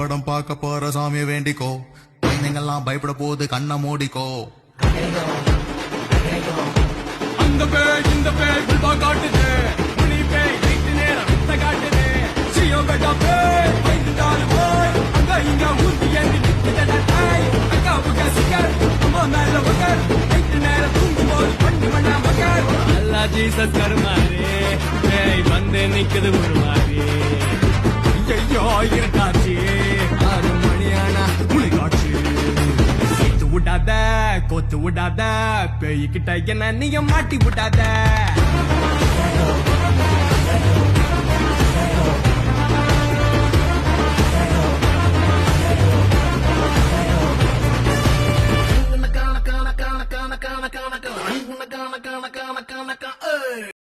படம் பார்க்க போற சாமியை வேண்டிக்கோ. குழந்தைங்கெல்லாம் பயப்பட போது கண்ணை மூடிக்கோ. அந்த பேய் இந்த பேய் புல்பா காட்டுது. முனி பேய் நைட்டு நேரம் வித்த காட்டுது. சியோ பெட்டா பேய் பயந்துட்டாரு போய். அங்க இங்க ஊத்தி ஏந்தி நிக்குதடா தாய். அக்கா புக்கா சிக்கர் அம்மா மேல வக்கர். நைட்டு நேரம் தூங்கும் போது பண்ணு மண்ணா மக்கர். அல்லா ஜீசஸ் கருமாரி பேய் வந்து நிக்குது ஒரு மாதிரி. ஐயோ இருட்டாச்சு 6 மணியானா முழிகாட்சி. விடாத கோத்து விடாத பேய்கிட்ட என்ன நீங்க மாட்டி விடாத.